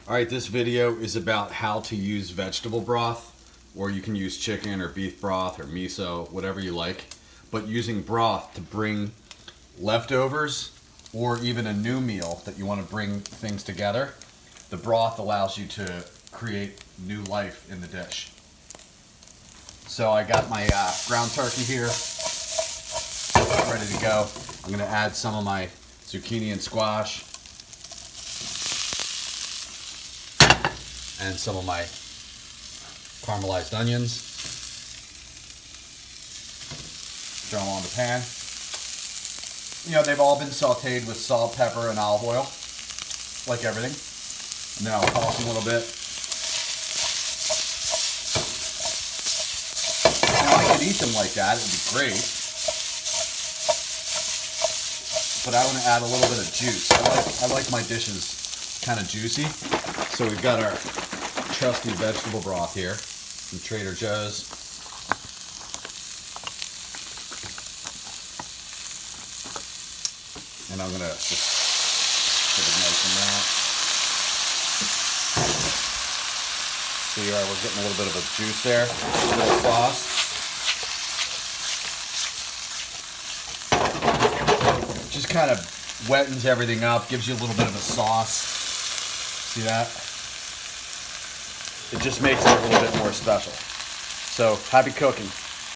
All right, this video is about how to use vegetable broth, or you can use chicken or beef broth or miso, whatever you like, but using broth to bring leftovers or even a new meal that you want to bring things together. The broth allows you to create new life in the dish. So I got my ground turkey here, ready to go. I'm going to add some of my zucchini and squash and some of my caramelized onions. Throw them on the pan. You know, they've all been sauteed with salt, pepper, and olive oil, like everything. And then I'll toss them a little bit. Now, I could eat them like that, it would be great. But I want to add a little bit of juice. I like my dishes kind of juicy. So we've got our trusty vegetable broth here from Trader Joe's. And I'm gonna just give it nice and round. See, we're getting a little bit of a juice there, a little sauce. Just kind of wettens everything up, gives you a little bit of a sauce. See that? It just makes it a little bit more special. So, happy cooking.